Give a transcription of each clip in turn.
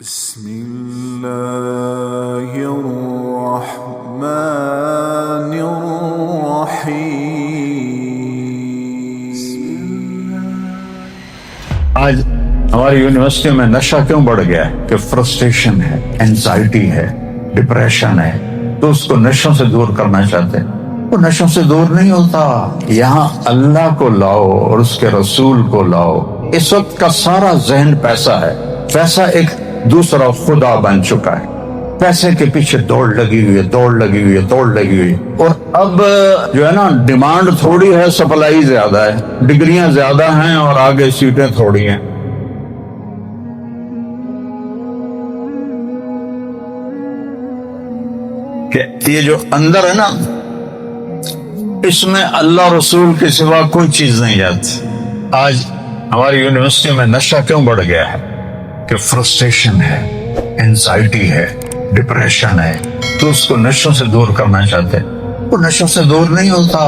بسم الله الرحمن الرحيم. آج ہماری یونیورسٹی میں نشہ کیوں بڑھ گیا ہے کہ فرسٹریشن ہے، اینزائٹی ہے، ڈپریشن ہے، تو اس کو نشوں سے دور کرنا چاہتے ہیں. وہ نشوں سے دور نہیں ہوتا. یہاں اللہ کو لاؤ اور اس کے رسول کو لاؤ. اس وقت کا سارا ذہن پیسہ ہے. پیسہ ایک دوسرا خدا بن چکا ہے. پیسے کے پیچھے دوڑ لگی ہوئی ہے. اور اب جو ہے نا، ڈیمانڈ تھوڑی ہے، سپلائی زیادہ ہے. ڈگریاں زیادہ ہیں اور آگے سیٹیں تھوڑی ہیں. کہ یہ جو اندر ہے نا، اس میں اللہ رسول کے سوا کوئی چیز نہیں جاتی. آج ہماری یونیورسٹی میں نشہ کیوں بڑھ گیا ہے کہ فرسٹریشن ہے، اینزائٹی ہے، ڈپریشن ہے، تو اس کو نشوں سے دور کرنا چاہتے ہیں. وہ نشوں سے دور نہیں ہوتا.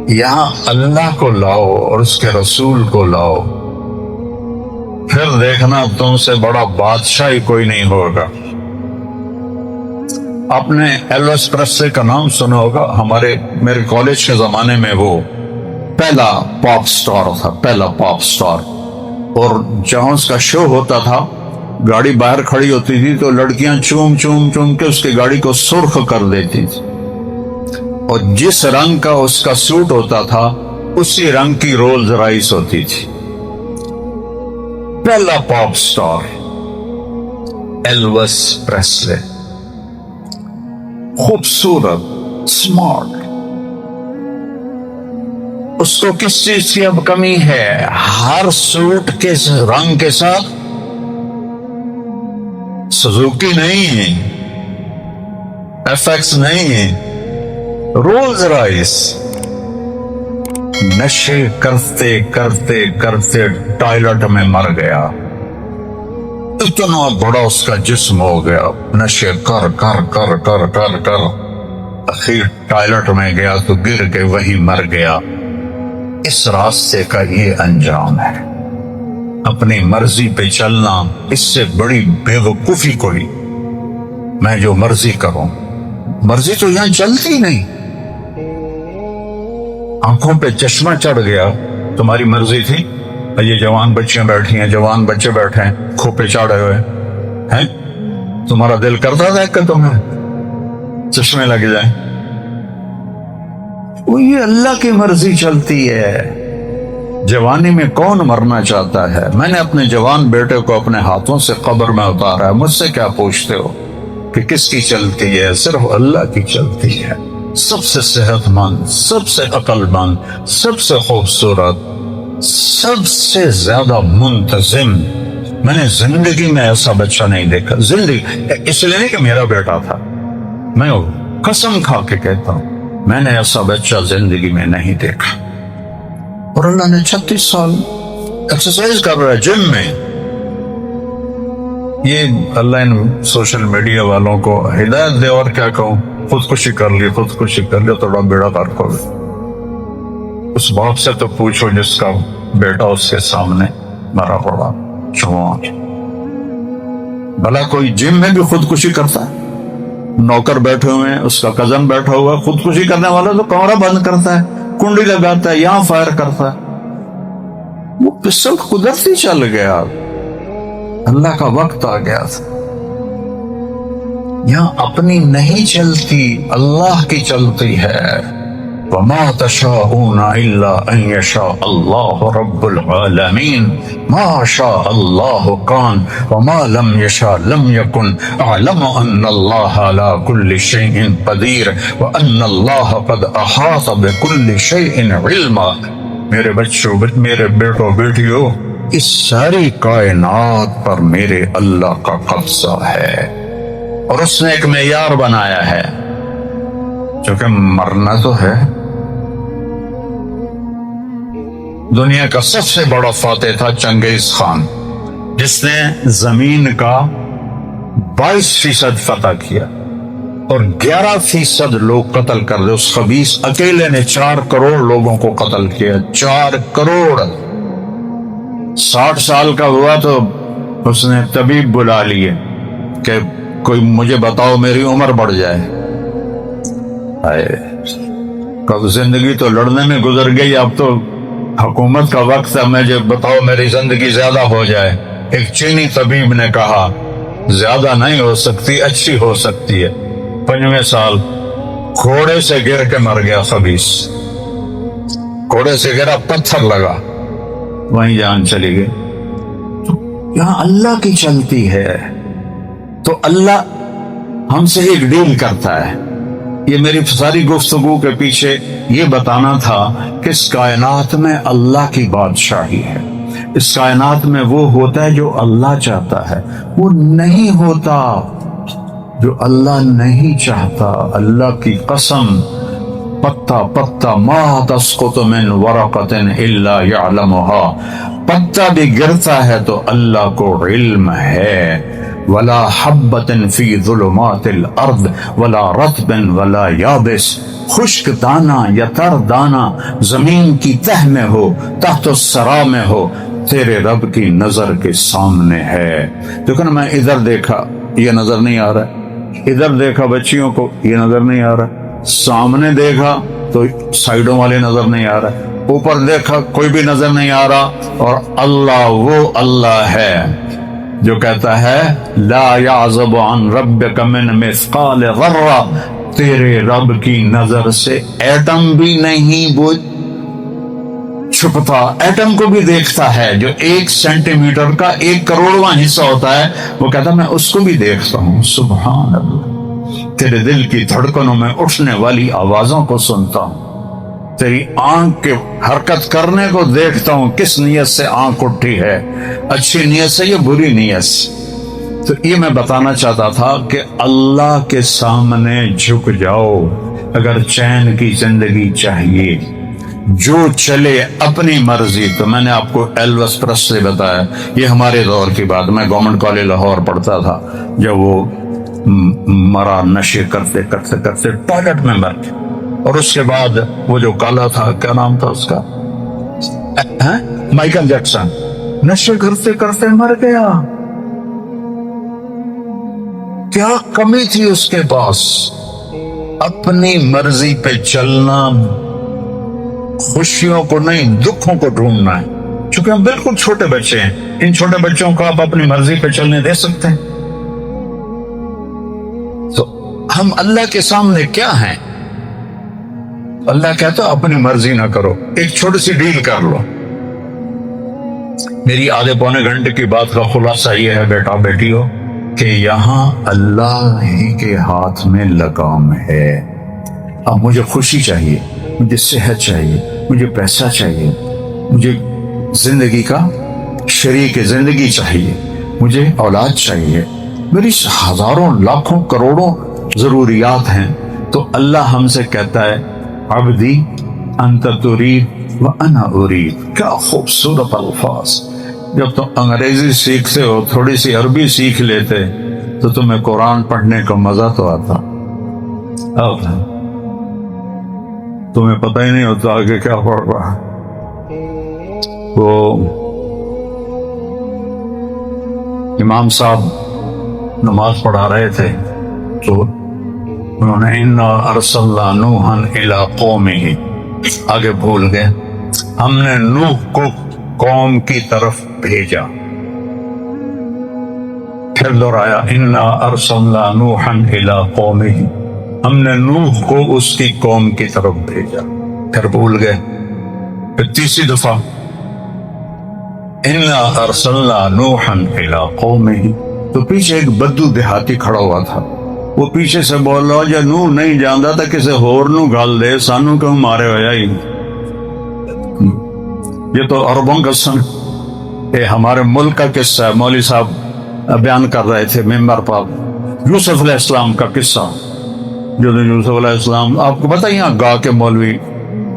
یہاں اللہ کو لاؤ اور اس کے رسول کو لاؤ، پھر دیکھنا تم سے بڑا بادشاہ ہی کوئی نہیں ہوگا. آپ نے ایلوس پریسلے کا نام سنا ہوگا. میرے کالج کے زمانے میں وہ پہلا پاپ سٹار. اور جہاں اس کا شو ہوتا تھا، گاڑی باہر کھڑی ہوتی تھی تو لڑکیاں چوم کے اس کی گاڑی کو سرخ کر دیتی تھی، اور جس رنگ کا اس کا سوٹ ہوتا تھا اسی رنگ کی رولز رائس ہوتی تھی. پہلا پاپ سٹار ایلوس پریسلے، خوبصورت، اسمارٹ. اس کو کس چیز کی اب کمی ہے؟ ہر سوٹ کے رنگ کے ساتھ سزوکی نہیں ہے، ایف ایکس نہیں ہے، رولز رائس. نشے کرتے ٹائلٹ میں مر گیا. اتنا بڑا اس کا جسم ہو گیا، نشے کر اخیر ٹائلٹ میں گیا تو گر کے وہی مر گیا. اس راستے کا یہ انجام ہے. اپنی مرضی پہ چلنا، اس سے بڑی بے وقوفی کوئی. میں جو مرضی کروں، مرضی تو یہاں چلتی نہیں. آنکھوں پہ چشمہ چڑھ گیا، تمہاری مرضی تھی. یہ جوان بچیاں بیٹھی ہیں، جوان بچے بیٹھے ہیں کھوپے چاڑے ہوئے ہیں، تمہارا دل کرتا تھا کہ تمہیں چشمے لگ جائیں. وہ یہ اللہ کی مرضی چلتی ہے. جوانی میں کون مرنا چاہتا ہے؟ میں نے اپنے جوان بیٹے کو اپنے ہاتھوں سے قبر میں اتارا ہے. مجھ سے کیا پوچھتے ہو کہ کس کی چلتی ہے؟ صرف اللہ کی چلتی ہے. سب سے صحت مند، سب سے عقل مند، سب سے خوبصورت، سب سے زیادہ منتظم. میں نے زندگی میں ایسا بچہ نہیں دیکھا. زندگی اس لیے نہیں کہ میرا بیٹا تھا، میں قسم کھا کے کہتا ہوں میں نے ایسا بچہ زندگی میں نہیں دیکھا. اور اللہ نے 36 سال ایکسرسائز کر رہا ہے جم میں. یہ اللہ ان سوشل میڈیا والوں کو ہدایت دے. اور کیا کہوں، خودکشی کر لی تھوڑا بیڑا غرق ہو گیا. اس باپ سے تو پوچھو جس کا بیٹا اس کے سامنے مرا پڑا جوان. بھلا کوئی جم میں بھی خودکشی کرتا ہے؟ نوکر بیٹھے ہوئے ہیں، اس کا کزن بیٹھا ہوا ہے. خودکشی کرنے والا تو کمرہ بند کرتا ہے، کنڈی لگاتا ہے، یہاں فائر کرتا ہے. وہ پسٹل قدرتی چل گیا. اللہ کا وقت آ گیا تھا. یہاں اپنی نہیں چلتی، اللہ کی چلتی ہے. وَمَا تَشَاءُونَ إِلَّا أَن يَشَاءَ اللَّهُ رَبُّ الْعَالَمِينَ. مَا شَاءَ اللَّهُ كَانَ وَمَا لَمْ يَشَاء لَمْ يَكُنْ. أَعْلَمُ أَنَّ اللَّهَ عَلَى كُلِّ شَيْءٍ قَدِيرٌ وَأَنَّ اللَّهَ قَدْ أَحَاطَ بِكُلِّ شَيْءٍ عِلْمًا. میرے بچوں، میرے بیٹوں بیٹیوں، اس ساری کائنات پر میرے اللہ کا قبضہ ہے. اور اس نے ایک معیار بنایا ہے، چونکہ مرنا تو ہے. دنیا کا سب سے بڑا فاتح تھا چنگیز خان، جس نے زمین کا 22% فتح کیا اور 11% لوگ قتل کر دے. اس خبیث اکیلے نے 4 کروڑ لوگوں کو قتل کیا. 4 کروڑ. 60 سال کا ہوا تو اس نے طبیب بلا لیے کہ کوئی مجھے بتاؤ میری عمر بڑھ جائے. کب زندگی تو لڑنے میں گزر گئی، اب تو حکومت کا وقت ہے، مجھے بتاؤ میری زندگی زیادہ ہو جائے. ایک چینی طبیب نے کہا زیادہ نہیں ہو سکتی، اچھی ہو سکتی ہے. 5ویں سال گھوڑے سے گر کے مر گیا خبیث. گھوڑے سے گرا، پتھر لگا، وہیں جان چلی گئی. یہاں اللہ کی چلتی ہے تو اللہ ہم سے ایک ڈیل کرتا ہے. یہ میری ساری گفتگو کے پیچھے یہ بتانا تھا کہ اس کائنات میں اللہ کی بادشاہی ہے. اس کائنات میں وہ ہوتا ہے جو اللہ چاہتا ہے، وہ نہیں ہوتا جو اللہ نہیں چاہتا. اللہ کی قسم، پتا پتا ما تسقط من ورقۃ الا يعلمها، پتا بھی گرتا ہے تو اللہ کو علم ہے. ولا حبۃ فی ظلمات الارض ولا رطب ولا یابس، خشک دانہ یا تر دانہ زمین کی تہ میں ہو، تحت الثری میں ہو، تیرے رب کی نظر کے سامنے ہے. لیکن میں ادھر دیکھا یہ نظر نہیں آ رہا، ادھر دیکھا بچیوں کو یہ نظر نہیں آ رہا، سامنے دیکھا تو سائیڈوں والے نظر نہیں آ رہا، اوپر دیکھا کوئی بھی نظر نہیں آ رہا. اور اللہ وہ اللہ ہے جو کہتا ہے لا یعزب عن ربک من مثقال ذرہ، تیرے رب کی نظر سے ایٹم بھی نہیں وہ چھپتا. ایٹم کو بھی دیکھتا ہے، جو 1 سینٹی میٹر کا 1 کروڑواں حصہ ہوتا ہے، وہ کہتا ہے میں اس کو بھی دیکھتا ہوں. سبحان اللہ، تیرے دل کی دھڑکنوں میں اٹھنے والی آوازوں کو سنتا ہوں، تیری آنکھ کے حرکت کرنے کو دیکھتا ہوں، کس نیت سے آنکھ اٹھی ہے، اچھی نیت سے یا بری نیت سے. تو یہ میں بتانا چاہتا تھا کہ اللہ کے سامنے جھک جاؤ. اگر چین کی زندگی چاہیے، جو چلے اپنی مرضی. تو میں نے آپ کو ایلوس پریسلی بتایا، یہ ہمارے دور کی بات. میں گورنمنٹ کالج لاہور پڑھتا تھا جب وہ مرا، نشے کرتے کرتے کرتے ٹوائلٹ میں مر گیا. اور اس کے بعد وہ جو کالا تھا، کیا نام تھا اس کا، مائیکل جیکسن، نشے کرتے کرتے مر گیا. کیا کمی تھی اس کے پاس؟ اپنی مرضی پہ چلنا، خوشیوں کو نہیں دکھوں کو ڈھونڈنا ہے. چونکہ ہم بالکل چھوٹے بچے ہیں، ان چھوٹے بچوں کو آپ اپنی مرضی پہ چلنے دے سکتے ہیں؟ تو ہم اللہ کے سامنے کیا ہیں؟ اللہ کہتا اپنی مرضی نہ کرو، ایک چھوٹی سی ڈیل کر لو. میری آدھے پونے گھنٹے کی بات کا خلاصہ یہ ہے بیٹا بیٹیوں کہ یہاں اللہ ہی کے ہاتھ میں لگام ہے. اب مجھے خوشی چاہیے، مجھے صحت چاہیے، مجھے پیسہ چاہیے، مجھے زندگی کا شریک زندگی چاہیے، مجھے اولاد چاہیے، میری ہزاروں لاکھوں کروڑوں ضروریات ہیں. تو اللہ ہم سے کہتا ہے عبدی انت ترید وانا ارید. کیا خوبصورت الفاظ. جب تم انگریزی سیکھتے ہو، تھوڑی سی عربی سیکھ لیتے تو تمہیں قرآن پڑھنے کا مزہ تو آتا. اب تمہیں پتہ ہی نہیں ہوتا کہ کیا پڑھ رہا. وہ امام صاحب نماز پڑھا رہے تھے تو انہوں نے انا ارسلنا نوحا الی قومہ، آگے بھول گئے، ہم نے نوح کو قوم کی طرف بھیجا. پھر دوہرایا انا ارسلنا نوحا الی قومہ، ہم نے نوح کو اس کی قوم کی طرف بھیجا. پھر بھول گئے. پھر تیسری دفعہ انا ارسلنا نوحا الی قومہ. تو پیچھے ایک بدو دیہاتی کھڑا ہوا تھا، وہ پیچھے سے بول رہا جا نوح نہیں جانتا تھا کسے ہور نو گل دے، سانو کیوں مارے ہویا ہی. یہ تو عربوں کا سن، یہ ہمارے ملک کا قصہ ہے. مولوی صاحب بیان کر رہے تھے ممبر پر یوسف علیہ السلام کا قصہ. جو یوسف علیہ السلام، آپ کو پتہ یہاں گا کے مولوی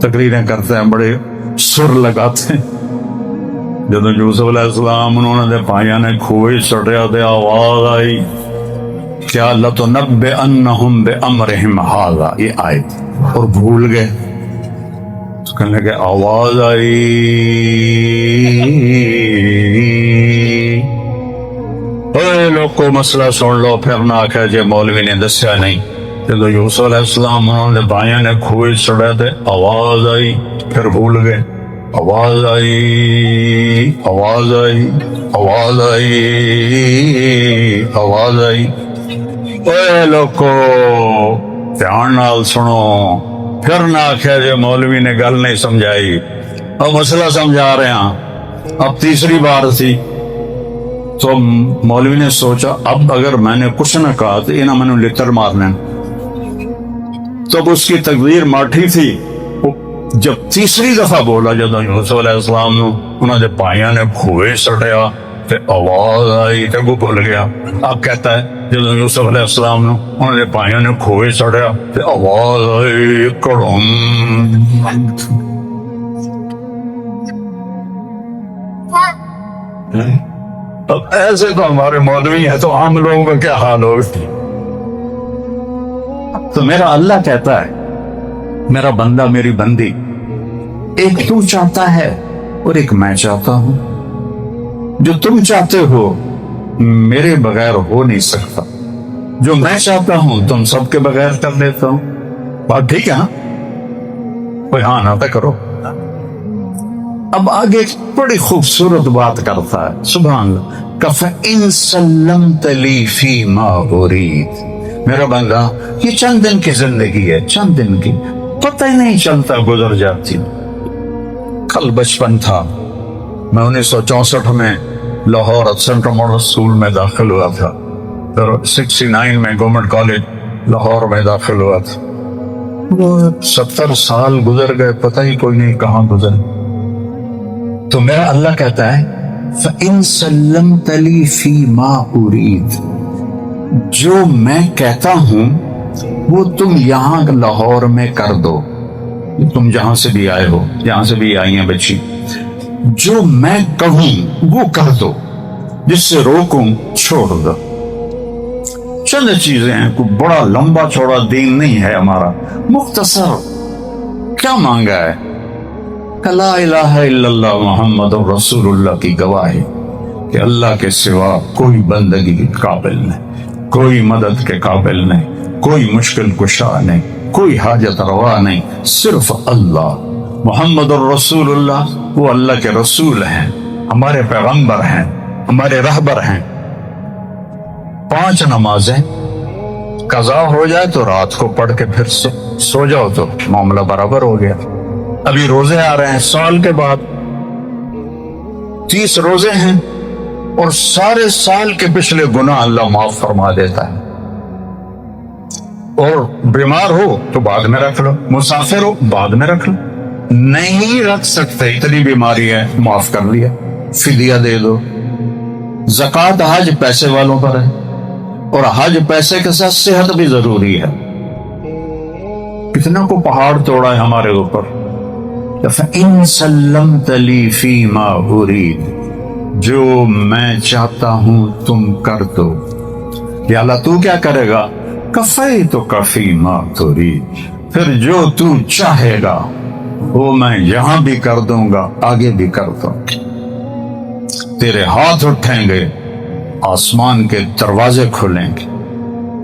تقریریں کرتے ہیں، بڑے سر لگاتے ہیں. جب یوسف علیہ السلام انہوں نے پائیاں نے کھوئے چڑھیا دے، آواز آئی کیا لتنبئنہم بامرہم ھذا، یہ آیت، اور بھول گئے. تو کہنے لگے آواز آئی اے لوگوں مسئلہ سن لو، پھر نہ آخیا جی مولوی نے دسیا نہیں۔ جب یوسف علیہ السلام انہوں نے بھائیوں نے کھوئے چڑھے تھے، آواز آئی، پھر بھول گئے، آواز آئی، آواز آئی، آواز آئی، آواز آئی۔ اے لوگو دھیان نال سنو، پھر نہ آخیا جی مولوی نے گل نہیں سمجھائی، اب مسئلہ سمجھا رہے ہیں۔ اب تیسری بار تھی تو مولوی نے سوچا اب اگر میں نے کچھ نہ کہا تو انہاں میں نے لتر مارنے، تب اس کی تقدیر ماٹھی تھی۔ جب تیسری دفعہ بولا، جب یوسف علیہ السلام نے انہوں نے بھائیوں نے کھوئے سٹیا تے آواز آئی تے وہ بھول گیا۔ اب کہتا ہے جب یوسف علیہ السلام نے انہوں نے بھائیوں نے کھوئے سٹیا تے آواز آئی کڑم۔ اب ایسے تو ہمارے مولوی ہیں، تو عام لوگوں کا کیا حال ہوگا؟ تو میرا اللہ کہتا ہے میرا بندہ میری بندی، ایک تو چاہتا ہے اور ایک میں چاہتا ہوں۔ جو تم چاہتے ہو میرے بغیر ہو نہیں سکتا، جو میں چاہتا ہوں تم سب کے بغیر کر لیتا ہوں۔ بات ٹھیک ہے؟ ہاں کوئی ہاں نہ تو کرو۔ اب آگے ایک بڑی خوبصورت بات کرتا ہے، سبحان اللہ، کَفَإِن سَلَّمْتَ لِي فِي مَا أُرِيدُ۔ میرا بندہ یہ چند دن کی زندگی ہے، چند دن کی، پتہ ہی نہیں چلتا گزر جاتی۔ کل بچپن تھا، میں 1964 میں لاہور سینٹرل ماڈل اسکول میں داخل ہوا تھا، پھر 69 میں گورنمنٹ کالج لاہور میں داخل ہوا تھا۔ وہ 70 سال گزر گئے، پتہ ہی کوئی نہیں کہاں گزر۔ تو میرا اللہ کہتا ہے فَإِن سَلَّمْتَ لِي فِي مَا أُرِيدُ، جو میں کہتا ہوں وہ تم یہاں لاہور میں کر دو، تم جہاں سے بھی آئے ہو، جہاں سے بھی آئی ہیں بچی، جو میں کہوں وہ کر دو، جس سے روکوں چھوڑ دو۔ چند چیزیں ہیں، کوئی بڑا لمبا چوڑا دین نہیں ہے ہمارا، مختصر۔ کیا مانگا ہے؟ لا الہ الا اللہ محمد رسول اللہ کی گواہی کہ اللہ کے سوا کوئی بندگی کے قابل نہیں، کوئی مدد کے قابل نہیں، کوئی مشکل کشا نہیں، کوئی حاجت روا نہیں، صرف اللہ۔ محمد الرسول اللہ، وہ اللہ کے رسول ہیں، ہمارے پیغمبر ہیں، ہمارے رہبر ہیں۔ 5 نمازیں قضا ہو جائے تو رات کو پڑھ کے پھر سو جاؤ تو معاملہ برابر ہو گیا۔ ابھی روزے آ رہے ہیں سال کے بعد، 30 روزے ہیں اور سارے سال کے پچھلے گناہ اللہ معاف فرما دیتا ہے۔ اور بیمار ہو تو بعد میں رکھ لو، مسافر ہو بعد میں رکھ لو، نہیں رکھ سکتے اتنی بیماری ہے، معاف کر لیا، فدیہ دے دو۔ زکوٰۃ حج پیسے والوں پر ہے، اور حج پیسے کے ساتھ صحت بھی ضروری ہے۔ کتنا کو پہاڑ توڑا ہے ہمارے اوپر۔ فَإِن سَلَّمْتَ لِي فِي مَا أُرِيدُ، جو میں چاہتا ہوں تم کر دو۔ یا اللہ تو کیا کرے گا؟ کَفَيْتُكَ فِي مَا تُرِيدُ، پھر جو تو چاہے گا وہ میں یہاں بھی کر دوں گا، آگے بھی کر دوں گا۔ تیرے ہاتھ اٹھیں گے، آسمان کے دروازے کھلیں گے،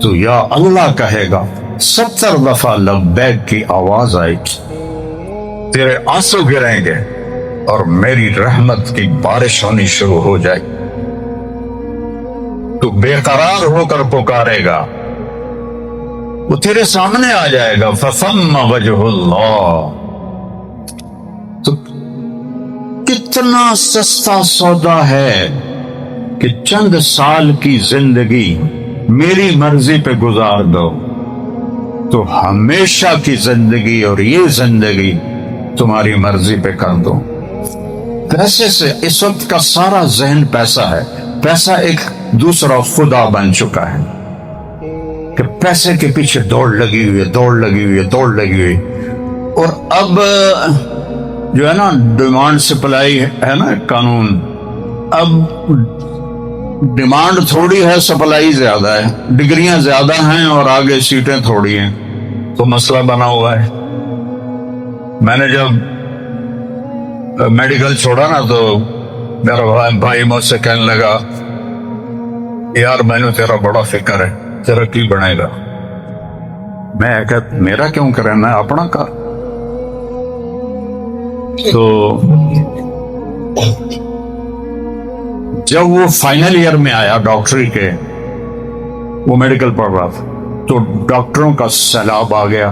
تو یا اللہ کہے گا، 70 دفعہ لبیک کی آواز آئے گی، تیرے آنسو گریں گے اور میری رحمت کی بارش ہونی شروع ہو جائے گی۔ تو بے قرار ہو کر پکارے گا، وہ تیرے سامنے آ جائے گا، فَثَمَّ وَجْهُ اللَّهِ۔ تو کتنا سستا سودا ہے کہ چند سال کی زندگی میری مرضی پہ گزار دو، تو ہمیشہ کی زندگی اور یہ زندگی تمہاری مرضی پہ کر دو۔ پیسے سے اس وقت کا سارا ذہن پیسہ ہے، پیسہ ایک دوسرا خدا بن چکا ہے کہ پیسے کے پیچھے دوڑ لگی ہوئی ہے، دوڑ لگی ہوئی ہے، دوڑ لگی ہوئی۔ اور اب جو ہے نا ڈیمانڈ سپلائی ہے نا قانون، اب ڈیمانڈ تھوڑی ہے، سپلائی زیادہ ہے، ڈگریاں زیادہ ہیں اور آگے سیٹیں تھوڑی ہیں، تو مسئلہ بنا ہوا ہے۔ میں نے جب میڈیکل چھوڑا نا تو میرا بھائی مجھ سے کہنے لگا یار میں نے تیرا بڑا فکر ہے، تیرا کی بنے گا؟ میں کہتا میرا کیوں کرنا ہے، اپنا کر۔ تو جب وہ فائنل ایئر میں آیا ڈاکٹری کے، وہ میڈیکل پڑھ رہا تھا، تو ڈاکٹروں کا سیلاب آ گیا،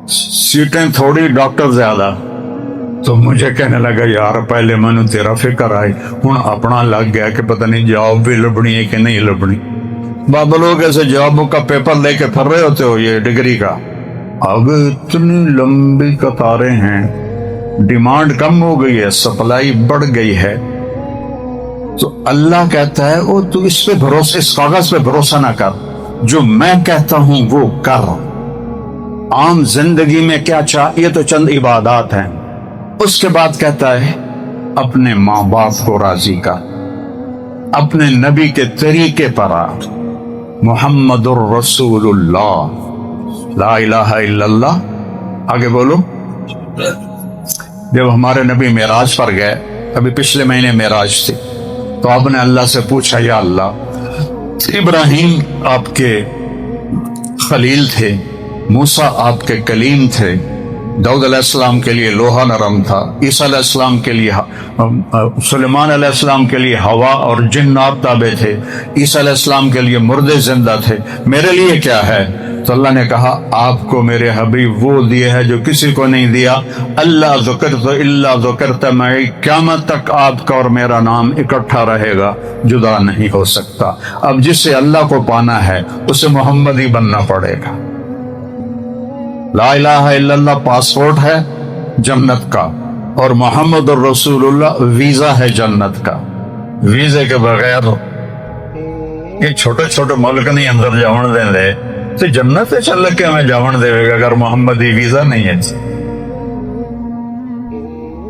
سیٹیں تھوڑی ڈاکٹر زیادہ۔ تو مجھے کہنے لگا یار پہلے میں نے تیرا فکر آئی، ہوں اپنا لگ گیا کہ پتہ نہیں جاب بھی لبنی ہے کہ نہیں لبنی۔ بابا لوگ ایسے جابوں کا پیپر لے کے پھر رہے ہوتے ہو یہ ڈگری کا، اب اتنی لمبی قطاریں ہیں، ڈیمانڈ کم ہو گئی ہے، سپلائی بڑھ گئی ہے، تو اللہ کہتا ہے او تو اس پہ بھروسہ، اس کاغذ پہ بھروسہ نہ کر، جو میں کہتا ہوں وہ کر۔ عام زندگی میں کیا چاہ، یہ تو چند عبادات ہیں۔ اس کے بعد کہتا ہے اپنے ماں باپ کو راضی کر، اپنے نبی کے طریقے پر آ، محمد الرسول اللہ، لا الہ الا اللہ۔ آگے بولو۔ جب ہمارے نبی معراج پر گئے، ابھی پچھلے مہینے معراج تھی، تو آپ نے اللہ سے پوچھا یا اللہ، ابراہیم آپ کے خلیل تھے، موسیٰ آپ کے کلیم تھے، داؤد علیہ السلام کے لیے لوہا نرم تھا، عیسیٰ علیہ السلام کے لیے، سلیمان علیہ السلام کے لیے ہوا اور جنات تابع تھے، عیسیٰ علیہ السلام کے لیے مردے زندہ تھے، میرے لیے کیا ہے؟ تو اللہ نے کہا آپ کو میرے حبیب وہ دیے ہے جو کسی کو نہیں دیا، اللہ ذکرت الا ذکرت معی، قیامت تک آپ کا اور میرا نام اکٹھا رہے گا، جدا نہیں ہو سکتا۔ اب جسے اللہ کو پانا ہے اسے محمد ہی بننا پڑے گا۔ لا الہ الا اللہ پاسپورٹ ہے جنت کا، اور محمد الرسول اللہ ویزا ہے جنت کا۔ ویزے کے بغیر یہ چھوٹے چھوٹے ملک نہیں اندر جاون دیں دے، تو جنت چل کے ہمیں جاون دے گا اگر محمدی ویزا نہیں ہے۔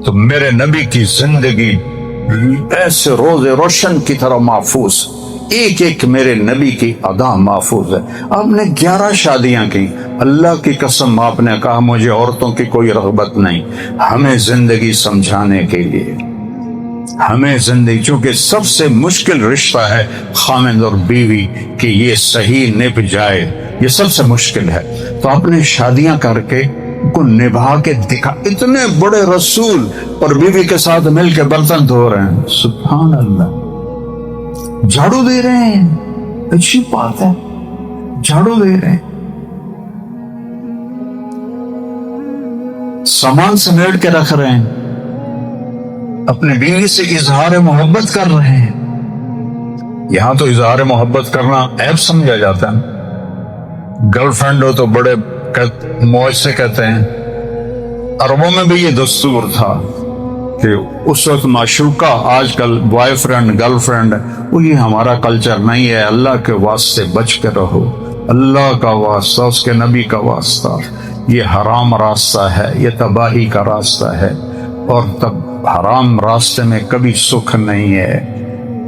تو میرے نبی کی زندگی ایسے روز روشن کی طرح محفوظ، ایک ایک میرے نبی کی ادا محفوظ ہے۔ آپ نے 11 شادیاں کی، اللہ کی قسم آپ نے کہا مجھے عورتوں کی کوئی رغبت نہیں، ہمیں زندگی سمجھانے کے لیے، ہمیں زندگی، چونکہ سب سے مشکل رشتہ ہے خامند اور بیوی کہ یہ صحیح نبھ جائے، یہ سب سے مشکل ہے۔ تو آپ نے شادیاں کر کے کو نبھا کے دکھا، اتنے بڑے رسول اور بیوی کے ساتھ مل کے برتن دھو رہے ہیں، سبحان اللہ، جھاڑو دے رہے ہیں، اچھی بات ہے، جھاڑو دے رہے ہیں، سامان سمیٹ کے رکھ رہے ہیں، اپنے بیوی سے اظہار محبت کر رہے ہیں۔ یہاں تو اظہار محبت کرنا عیب سمجھا جاتا ہے، گرل فرینڈ ہو تو بڑے موج سے کہتے ہیں۔ عربوں میں بھی یہ دستور تھا کہ اس وقت معشوقہ، آج کل بوائے فرینڈ گرل فرینڈ، وہ یہ ہمارا کلچر نہیں ہے۔ اللہ کے واسطے بچ کے رہو، اللہ کا واسطہ، اس کے نبی کا واسطہ، یہ حرام راستہ ہے، یہ تباہی کا راستہ ہے، اور تب حرام راستے میں کبھی سکھ نہیں ہے،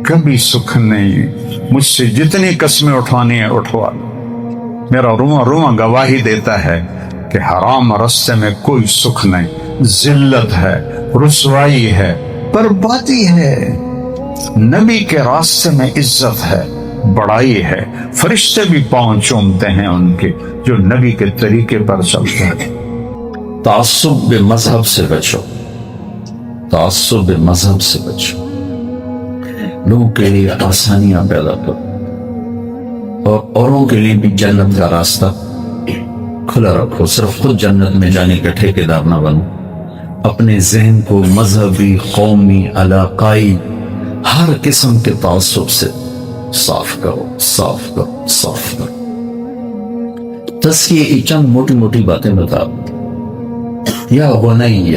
کبھی سکھ نہیں۔ مجھ سے جتنی قسمیں اٹھوانی ہیں اٹھوا لو، میرا رواں رواں گواہی دیتا ہے کہ حرام راستے میں کوئی سکھ نہیں، ذلت ہے، رسوائی ہے، بربادی ہے۔ نبی کے راستے میں عزت ہے، بڑائی ہے، فرشتے بھی پاؤں چومتے ہیں ان کے جو نبی کے طریقے پر چلتے ہیں۔ تعصب مذہب سے بچو، تعصب مذہب سے بچو، لوگوں کے لیے آسانیاں پیدا کرو اور اوروں کے لیے بھی جنت کا راستہ کھلا رکھو، صرف خود جنت میں جانے کا ٹھیکیدار نہ بنو۔ اپنے ذہن کو مذہبی، قومی، علاقائی، ہر قسم کے تعصب سے صاف کرو، صاف کرو، صاف کرو۔ تزکیے کی چند موٹی موٹی باتیں بتاؤ۔ یا بنی،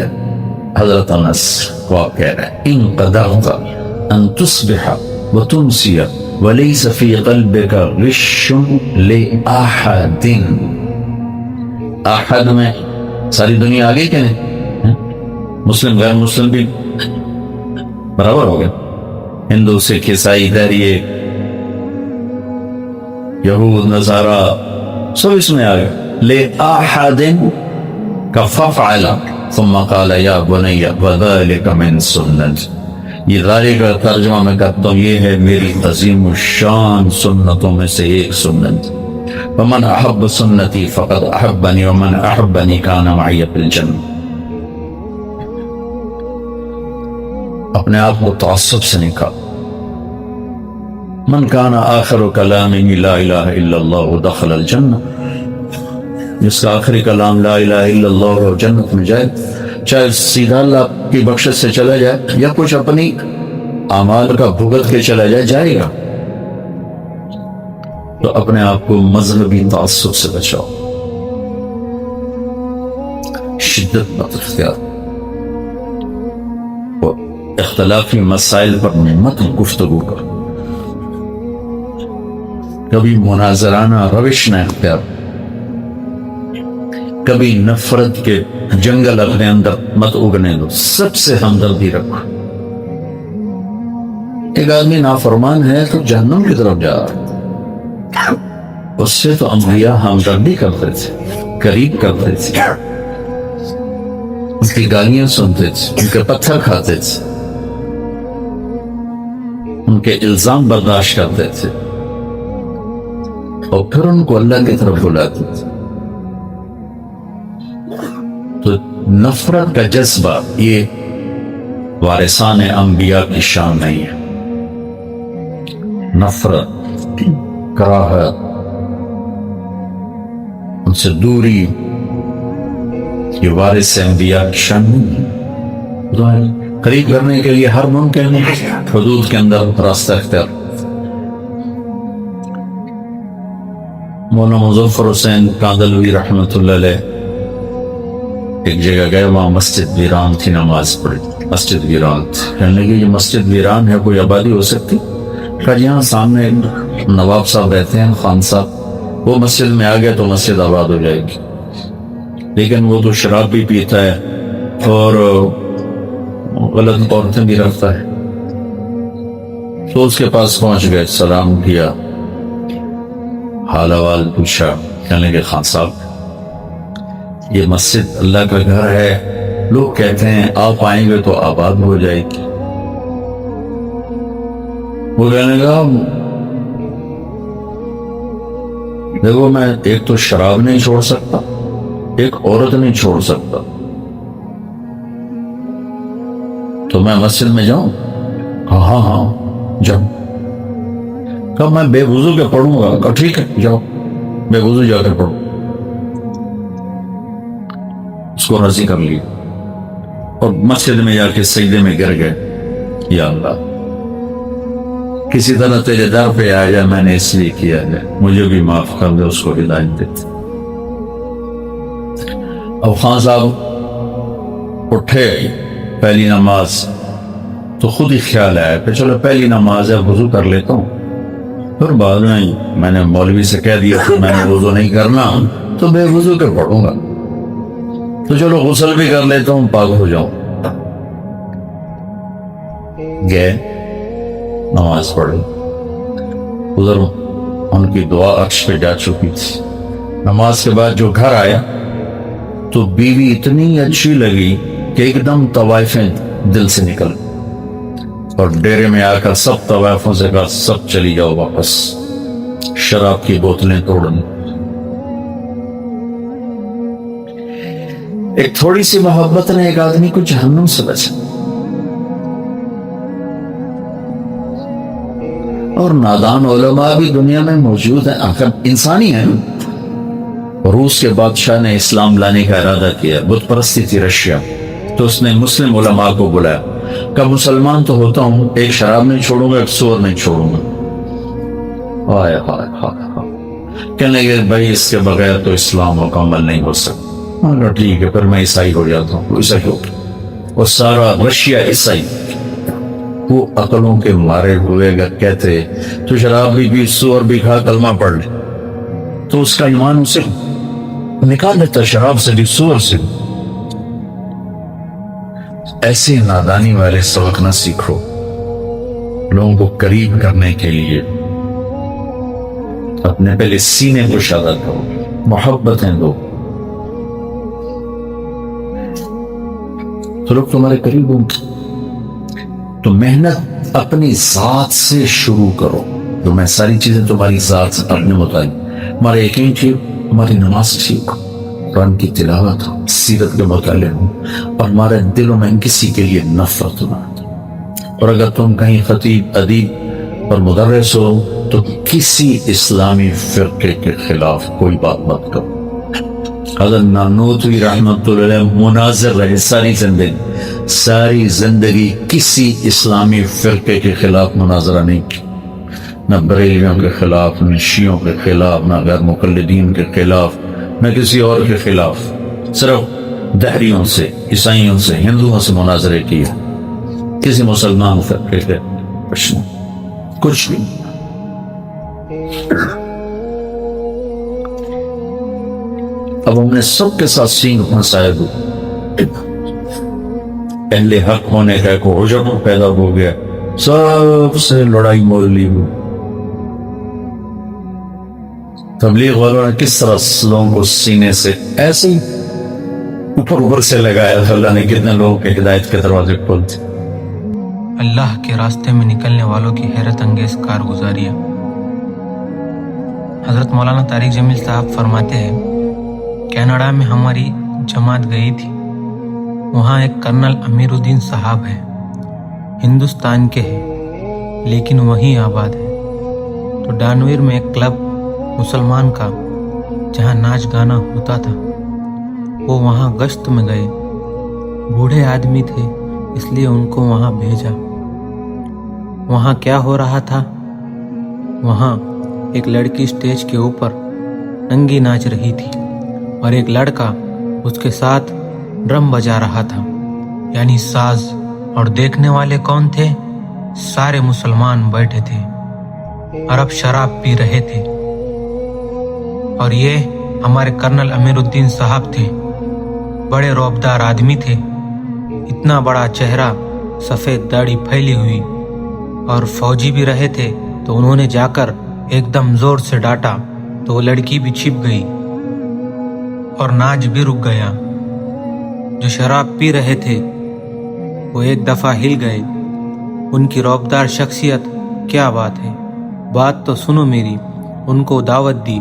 حضرت انس کو آپ کہہ رہے ہیں، ان قدرت ان تصبح وتمسی ولیس فی قلبک غش لأحد۔ احد میں ساری دنیا آگے کہ نہیں، مسلم غیر مسلم بھی برابر ہو گئے، ہندو سکھ عیسائی دہریے یہود نصارہ سب اس میں آ گئے۔ لأحد کا ففعل ثم قال یا بنی وذلک من سنت، یہ ذالک کا ترجمہ میں کرتا ہوں، یہ ہے میری عظیم الشان سنتوں میں سے ایک سنت. ومن احب سنتی فقد احبنی ومن احبنی کان معی فی الجنہ. اپنے آپ کو تعصب سے نکال. من کان آخر کلامہ لا الہ الا اللہ دخل الجنہ، جس کا آخری کلام لا الہ الا اللہ ہو جنت میں جائے، چاہے سیدھا اللہ کی بخشش سے چلا جائے یا کچھ اپنی اعمال کا بھگت کے چلا جائے، جائے گا. تو اپنے آپ کو مذہبی تعصب سے بچاؤ، شدت مت اختیار، اور اختلافی مسائل پر مت گفتگو کرو، کبھی مناظرانہ روش نہ اختیار، کبھی نفرت کے جنگل اپنے اندر مت اگنے دو، سب سے ہمدردی رکھو. ایک آدمی نافرمان ہے تو جہنم کی طرف جا رہا، اس سے تو انبیاء ہمدردی کرتے تھے، قریب کرتے تھے، اس کی گالیاں سنتے تھے، ان کے پتھر کھاتے تھے، ان کے الزام برداشت کرتے تھے، اور پھر ان کو اللہ کی طرف بلاتے تھے. تو نفرت کا جذبہ یہ وارثان انبیاء کی شان نہیں ہے. نفرت، کراہت، ان سے دوری، یہ وارث انبیاء کی شان نہیں ہے. قریب کرنے کے لیے ہر ممکن حدود کے اندر راستہ اختیار. مولانا مظفر حسین کاندلوی رحمۃ اللہ علیہ ایک جگہ گئے، وہاں مسجد ویران تھی، نماز پڑھی، مسجد ویران تھی. کہنے لگے یہ مسجد ویران ہے، کوئی آبادی ہو سکتی؟ کہا یہاں سامنے نواب صاحب رہتے ہیں، خان صاحب، وہ مسجد میں آ گئے تو مسجد آباد ہو جائے گی، لیکن وہ تو شراب بھی پیتا ہے اور غلط عورتیں بھی رکھتا ہے. تو اس کے پاس پہنچ گئے، سلام کیا، حال احوال پوچھا. کہنے لگے خان صاحب یہ مسجد اللہ کا گھر ہے، لوگ کہتے ہیں آپ آئیں گے تو آباد ہو جائے گی. وہ کہنے لگا دیکھو میں ایک تو شراب نہیں چھوڑ سکتا، ایک عورت نہیں چھوڑ سکتا، تو میں مسجد میں جاؤں؟ ہاں ہاں جاؤ. کہا میں بے وضو کے پڑھوں گا. کہا ٹھیک ہے جاؤ، بے وضو جا کر پڑھو. اس کو راضی کر لیا اور مسجد میں جا کے سجدے میں گر گئے. یا اللہ کسی طرح تیرے در پہ آ جائے، میں نے اس لیے کیا ہے، مجھے بھی معاف کر دے. اس کو ہدایت دیتے. اب خان صاحب اٹھے پہلی نماز تو خود ہی خیال آیا کہ چلو پہلی نماز ہے وضو کر لیتا ہوں. پھر بعد میں نے مولوی سے کہہ دیا کہ میں نے وضو نہیں کرنا تو بے وضو کے پڑھوں گا، تو چلو غسل بھی کر لیتا ہوں، پاک ہو جاؤں. گئے نماز پڑھی، ادھر ان کی دعا عرش پہ جا چکی تھی. نماز کے بعد جو گھر آیا تو بیوی اتنی اچھی لگی کہ ایک دم طوائفیں دل سے نکل، اور ڈیرے میں آ کر سب طوائفوں سے کہا سب چلی جاؤ واپس، شراب کی بوتلیں توڑنے. ایک تھوڑی سی محبت نے ایک آدمی کو جہنم سے بچا. اور نادان علماء بھی دنیا میں موجود ہیں، آخر انسانی ہیں. روس کے بادشاہ نے اسلام لانے کا ارادہ کیا، بت پرستی تھی رشیا، تو اس نے مسلم علماء کو بلایا، کہ مسلمان تو ہوتا ہوں، ایک شراب نہیں چھوڑوں گا، ایک سور نہیں چھوڑوں گا. کہنے لگے بھائی اس کے بغیر تو اسلام مکمل نہیں ہو سکتا. ٹھیک ہے پھر میں عیسائی ہو جاتا ہوں. عیسائی ہو اور سارا رشیا عیسائی. وہ عقلوں کے مارے ہوئے گا کہتے تو شراب بھی پی، سور بھی کھا، کلمہ پڑھ لے، تو اس کا ایمان اسے نکال لیتا، شراب سے بھی سور سے بھی. ایسے نادانی والے سبق نہ سیکھو. لوگوں کو قریب کرنے کے لیے اپنے پہلے سینے کو شادہ کرو، محبتیں دو، تو لوگ تمہارے قریب ہوں. تو محنت اپنی ذات سے شروع کرو. تو میں ساری چیزیں تمہاری ذات سے اپنے مطابق. ہمارا یقین ٹھیک، ہماری نماز ٹھیک، قرآن کی تلاوت ہو، سیرت کے مطالعے ہو، اور ہمارے دلوں میں کسی کے لیے نفرت نہ. اور اگر تم کہیں خطیب، ادیب اور مدرس ہو تو کسی اسلامی فرقے کے خلاف کوئی بات مت کرو. حضرت نانوتوی رحمت اللہ علیہ مناظر رہے ساری زندگی کسی اسلامی فرقے کے خلاف مناظرہ نہیں کی، نہ بریلیوں کے خلاف، نہ شیعوں کے خلاف، نہ غیر مقلدین کے خلاف، نہ کسی اور کے خلاف. صرف دہریوں سے، عیسائیوں سے، ہندوؤں سے مناظرے کیے، کسی مسلمان فرقے کے کچھ بھی. اب ہم نے سب کے ساتھ سینگ مسائل اہل حق ہونے کا ایک عجب پیدا ہو گیا، سب سے لڑائی مول لی ہو. تبلیغ والوں نے کس طرح لوگوں کو سینے سے ایسے ہی اوپر سے لگایا تھا. اللہ نے کتنے لوگوں کے ہدایت کے دروازے کھولتے. اللہ کے راستے میں نکلنے والوں کی حیرت انگیز کارگزاریاں. حضرت مولانا طارق جمیل صاحب فرماتے ہیں، کینیڈا میں ہماری جماعت گئی تھی. وہاں ایک کرنل امیر الدین صاحب ہے، ہندوستان کے ہیں لیکن وہیں آباد ہے. تو ڈانویر میں ایک کلب مسلمان کا جہاں ناچ گانا ہوتا تھا، وہ وہاں گشت میں گئے. بوڑھے آدمی تھے اس لیے ان کو وہاں بھیجا. وہاں کیا ہو رہا تھا؟ وہاں ایک لڑکی سٹیج کے اوپر ننگی ناچ رہی تھی اور ایک لڑکا اس کے ساتھ ڈرم بجا رہا تھا، یعنی ساز. اور دیکھنے والے کون تھے؟ سارے مسلمان بیٹھے تھے، عرب شراب پی رہے تھے. اور یہ ہمارے کرنل امیر الدین صاحب تھے. بڑے رعبدار آدمی تھے، اتنا بڑا چہرہ، سفید داڑھی پھیلی ہوئی، اور فوجی بھی رہے تھے. تو انہوں نے جا کر ایک دم زور سے ڈانٹا تو وہ لڑکی بھی چھپ گئی اور ناچ بھی رک گیا. جو شراب پی رہے تھے وہ ایک دفعہ ہل گئے. ان کی رعبدار شخصیت کیا بات ہے. بات تو سنو میری. ان کو دعوت دی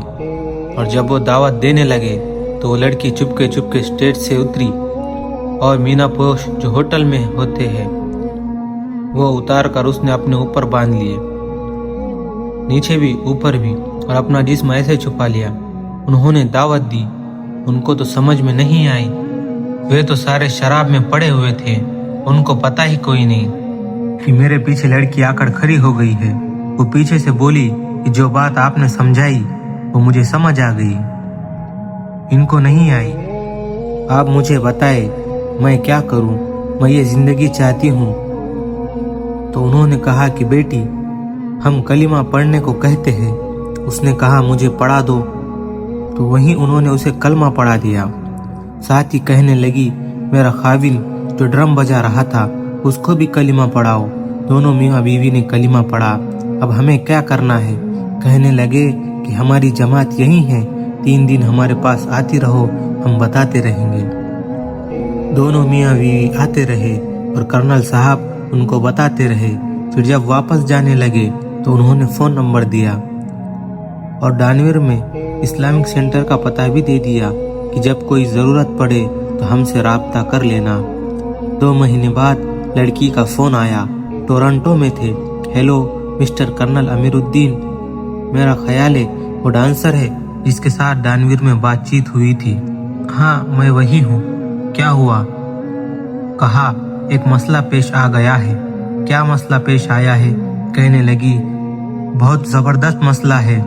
اور جب وہ دعوت دینے لگے تو وہ لڑکی چپکے چپکے اسٹیج سے اتری اور مینا پوش جو ہوٹل میں ہوتے ہیں وہ اتار کر اس نے اپنے اوپر باندھ لیے، نیچے بھی اوپر بھی، اور اپنا جسم ایسے چھپا لیا. انہوں نے دعوت دی. ان کو تو سمجھ میں نہیں آئی. وہ تو سارے شراب میں پڑے ہوئے تھے، ان کو پتہ ہی کوئی نہیں کہ میرے پیچھے لڑکی آ کر کھڑی ہو گئی ہے. وہ پیچھے سے بولی کہ جو بات آپ نے سمجھائی وہ مجھے سمجھ آ گئی، ان کو نہیں آئی. آپ مجھے بتائے میں کیا کروں، میں یہ زندگی چاہتی ہوں. تو انہوں نے کہا کہ بیٹی ہم کلمہ پڑھنے کو کہتے ہیں. اس نے کہا مجھے پڑھا دو. تو وہیں انہوں نے اسے کلمہ پڑھا دیا. ساتھ ہی کہنے لگی میرا خاوند جو ڈرم بجا رہا تھا اس کو بھی کلمہ پڑھاؤ. دونوں میاں بیوی نے کلمہ پڑھا. اب ہمیں کیا کرنا ہے؟ کہنے لگے کہ ہماری جماعت یہی ہے، 3 دن ہمارے پاس آتی رہو، ہم بتاتے رہیں گے. دونوں میاں بیوی آتے رہے اور کرنل صاحب ان کو بتاتے رہے. پھر جب واپس جانے لگے تو انہوں نے فون نمبر دیا اور ڈانویر میں اسلامک سینٹر کا پتہ بھی دے دیا کہ جب کوئی ضرورت پڑے تو ہم سے رابطہ کر لینا. 2 مہینے بعد لڑکی کا فون آیا. ٹورنٹو میں تھے. ہیلو مسٹر کرنل امیر الدین، میرا خیال ہے وہ ڈانسر ہے جس کے ساتھ ڈانویر میں بات چیت ہوئی تھی. ہاں میں وہی ہوں. کیا ہوا؟ کہا ایک مسئلہ پیش آ گیا ہے. کیا مسئلہ پیش آیا ہے؟ کہنے لگی بہت زبردست مسئلہ ہے.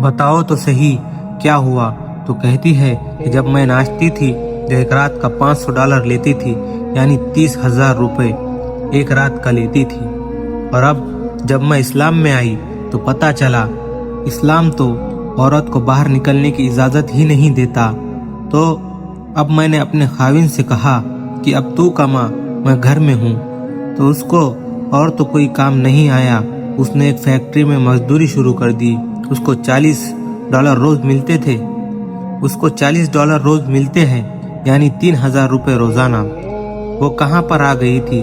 بتاؤ تو صحیح کیا ہوا؟ تو کہتی ہے کہ جب میں ناچتی تھی تو ایک رات کا $500 لیتی تھی، یعنی 30,000 روپے ایک رات کا لیتی تھی. اور اب جب میں اسلام میں آئی تو پتہ چلا اسلام تو عورت کو باہر نکلنے کی اجازت ہی نہیں دیتا. تو اب میں نے اپنے خاوند سے کہا کہ اب تو کما، میں گھر میں ہوں. تو اس کو اور تو کوئی کام نہیں آیا. اس نے ایک فیکٹری میں مزدوری شروع کر دی. اس کو $40 روز ملتے تھے. اس کو $40 روز ملتے ہیں، یعنی 3,000 روپے روزانہ. وہ کہاں پر آ گئی تھی